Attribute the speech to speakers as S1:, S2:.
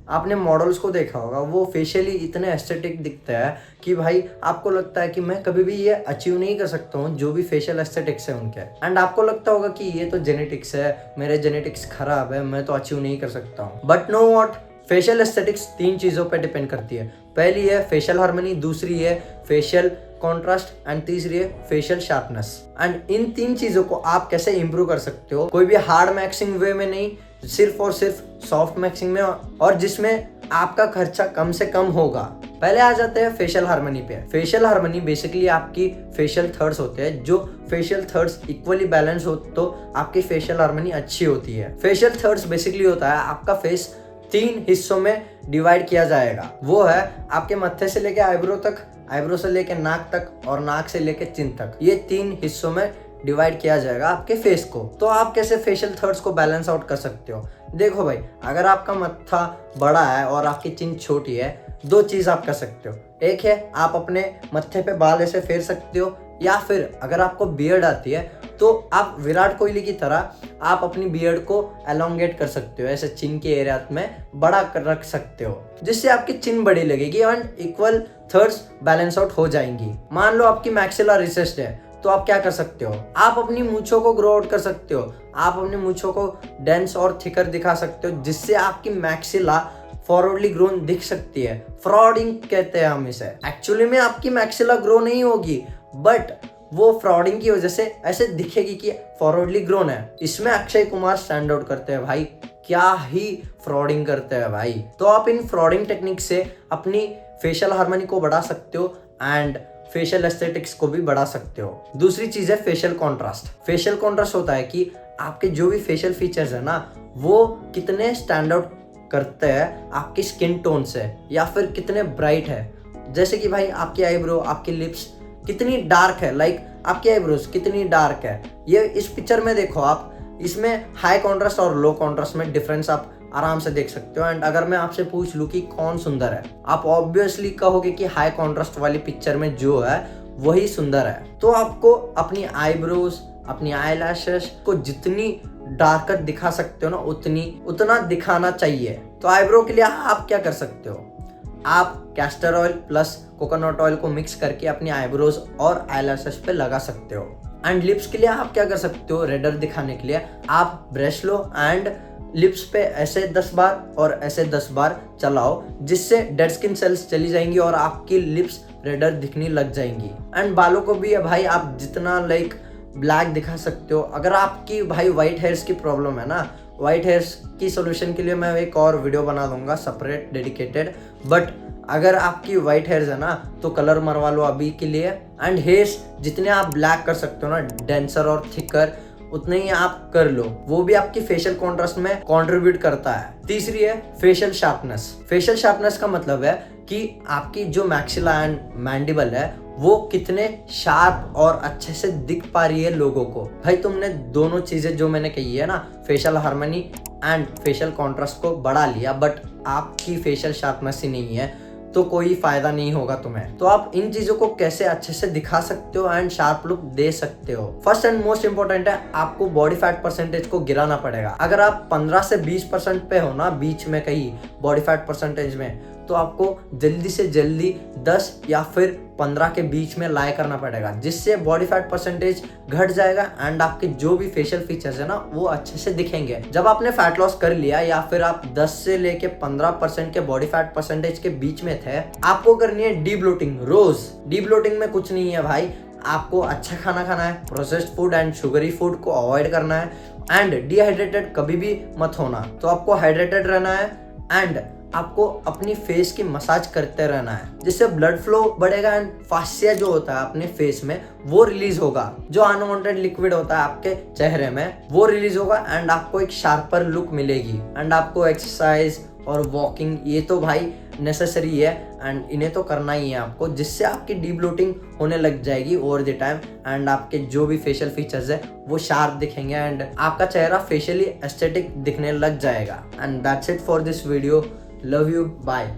S1: आपने मॉडल्स को देखा होगा, वो फेशियली इतने एस्थेटिक दिखते हैं कि भाई आपको लगता है कि मैं कभी भी ये अचीव नहीं कर सकता हूँ जो भी फेशियल एस्थेटिक्स है उनके। एंड आपको लगता होगा कि ये तो जेनेटिक्स है, मेरे जेनेटिक्स खराब है, मैं तो अचीव नहीं कर सकता हूँ। But know what, facial aesthetics 3 चीज़ों पर डिपेंड करती है। पहली है फेशियल हार्मनी, दूसरी है फेशियल कॉन्ट्रास्ट एंड तीसरी है फेशियल शार्पनेस। एंड इन 3 चीज़ों को आप कैसे इंप्रूव कर सकते हो, कोई भी हार्ड मैक्सिंग वे में नहीं, सिर्फ और सिर्फ सॉफ्ट मैक्सिंग में, और जिसमें आपका खर्चा कम से कम होगा। पहले आ जाते हैं फेशियल हार्मनी पे। फेशियल हार्मनी बेसिकली आपकी फेशियल थर्ड्स होते हैं, जो फेशियल थर्ड्स इक्वली बैलेंस हो तो आपकी फेशियल हार्मनी अच्छी होती है। फेशियल थर्ड्स बेसिकली होता है आपका फेस 3 हिस्सों में डिवाइड किया जाएगा। वो है आपके मत्थे से लेके आईब्रो तक, आईब्रो से लेके नाक तक, और नाक से लेके चिन तक। ये 3 हिस्सों में डिवाइड किया जाएगा आपके फेस को। तो आप कैसे फेशियल थर्ड्स को बैलेंस आउट कर सकते हो? देखो भाई, अगर आपका मत्था बड़ा है और आपकी चिन छोटी है, 2 चीज़ आप कर सकते हो। एक है आप अपने मत्थे पे बाल ऐसे फेर सकते हो, या फिर अगर आपको बियर्ड आती है तो आप विराट कोहली की तरह आप अपनी बियर्ड को एलोंगेट कर सकते हो, ऐसे चिन के एरिया में बड़ा कर रख सकते हो, जिससे आपकी चिन बड़ी लगेगी and equal thirds balance out हो जाएंगी। मान लो आपकी मैक्सिला रिसेस्ड है, तो आप क्या कर सकते हो? आप अपनी मूंछों को ग्रो आउट कर सकते हो, आप अपनी मूंछों को डेंस और थिकर दिखा सकते हो, जिससे आपकी मैक्सिला फॉरवर्डली ग्रोन दिख सकती है। फ्रॉडिंग कहते हैं हम इसे। एक्चुअली में आपकी मैक्सिला ग्रो नहीं होगी, बट वो फ्रॉडिंग की वजह से ऐसे दिखेगी कि फॉरवर्डली ग्रोन है। इसमें अक्षय कुमार स्टैंड आउट करते हैं भाई, क्या ही फ्रॉडिंग करते हैं भाई। तो आप इन फ्रॉडिंग टेक्निक से अपनी फेशियल हार्मनी को बढ़ा सकते हो एंड फेशियल एस्थेटिक्स को भी बढ़ा सकते हो। दूसरी चीज है फेशियल कॉन्ट्रास्ट। फेशियल कॉन्ट्रास्ट होता है कि आपके जो भी फेशियल फीचर्स है ना, वो कितने स्टैंड आउट करते हैं आपकी स्किन टोन से, या फिर कितने ब्राइट है। जैसे कि भाई आपकी आईब्रो, आपकी लिप्स कितनी डार्क है, लाइक आपकी आईब्रोज कितनी डार्क है। ये इस पिक्चर में देखो आप, इसमें हाई कॉन्ट्रास्ट और लो कॉन्ट्रास्ट में डिफरेंस आप आराम से देख सकते हो। एंड अगर मैं आपसे पूछ लूँ कि कौन सुंदर है, आप ऑब्वियसली कहोगे कि हाई कॉन्ट्रास्ट वाली पिक्चर में जो है वही सुंदर है। तो आपको अपनी आईब्रोज, अपनी आई लैशेस को जितनी डार्कर दिखा सकते हो ना, उतना दिखाना चाहिए। तो आईब्रो के लिए आप क्या कर सकते हो? आप castor oil plus coconut oil को मिक्स करके अपनी आईब्रोज और आई लैशेस पे लगा सकते हो। एंड लिप्स के लिए आप क्या कर सकते हो? रेडर दिखाने के लिए आप ब्रश लो एंड लिप्स पे ऐसे 10 बार और ऐसे 10 बार चलाओ, जिससे डेड स्किन सेल्स चली जाएंगी और आपकी लिप्स रेडर दिखने लग जाएंगी। एंड बालों को भी है भाई, आप जितना लाइक ब्लैक दिखा सकते हो। अगर आपकी भाई व्हाइट हेयर्स की प्रॉब्लम है ना, व्हाइट हेयर्स की सोल्यूशन के लिए मैं एक और वीडियो बना दूंगा सेपरेट डेडिकेटेड। बट अगर आपकी व्हाइट हेयर्स है ना, तो कलर मरवा लो अभी के लिए। एंड हेयर्स जितने आप ब्लैक कर सकते हो ना, डेंसर और थिकर, उतने ही आप कर लो, वो भी आपकी फेशियल कॉन्ट्रास्ट में कंट्रीब्यूट करता है। तीसरी है फेशियल शार्पनेस। फेशियल शार्पनेस का मतलब है कि आपकी जो मैक्सिला एंड मैंडिबल है वो कितने शार्प और अच्छे से दिख पा रही है लोगों को। भाई तुमने दोनों चीजें जो मैंने कही है ना, facial harmony and facial contrast को बढ़ा लिया, बट आपकी फेशियल शार्पनेस ही नहीं है, तो कोई फायदा नहीं होगा तुम्हें। तो आप इन चीजों को कैसे अच्छे से दिखा सकते हो एंड शार्प लुक दे सकते हो? फर्स्ट एंड मोस्ट इंपॉर्टेंट है, आपको बॉडी फैट परसेंटेज को गिराना पड़ेगा। अगर आप 15 से 20% पे हो ना, बीच में कहीं बॉडी फैट परसेंटेज में, तो आपको जल्दी से जल्दी 10 या फिर 15 के बीच में लाए करना पड़ेगा, जिससे बॉडी फैट परसेंटेज घट जाएगा एंड आपके जो भी फेशियल फीचर्स है ना, वो अच्छे से दिखेंगे। जब आपने फैट लॉस कर लिया या फिर आप 10 से लेके 15% के बॉडी फैट परसेंटेज के बीच में थे, आपको करनी है डी ब्लोटिंग रोज। डी ब्लोटिंग में कुछ नहीं है भाई, आपको अच्छा खाना खाना है, processed food and sugary food को अवॉइड करना है एंड डिहाइड्रेटेड कभी भी मत होना। तो आपको हाइड्रेटेड रहना है एंड आपको अपनी फेस की मसाज करते रहना है, जिससे ब्लड फ्लो बढ़ेगा एंड फास्सिया जो होता है अपने फेस में वो रिलीज होगा। जो अनवांटेड लिक्विड होता है आपके चेहरे में वो रिलीज होगा एंड आपको एक शार्पर लुक मिलेगी। एंड आपको एक्सरसाइज और वॉकिंग ये तो भाई नेसेसरी है एंड इन्हें तो करना ही है आपको, जिससे आपकी डी ब्लोटिंग होने लग जाएगी ओवर द टाइम एंड आपके जो भी फेशियल फीचर्स है वो शार्प दिखेंगे एंड आपका चेहरा फेशियली एस्थेटिक दिखने लग जाएगा। And that's it for this video. Love you. Bye.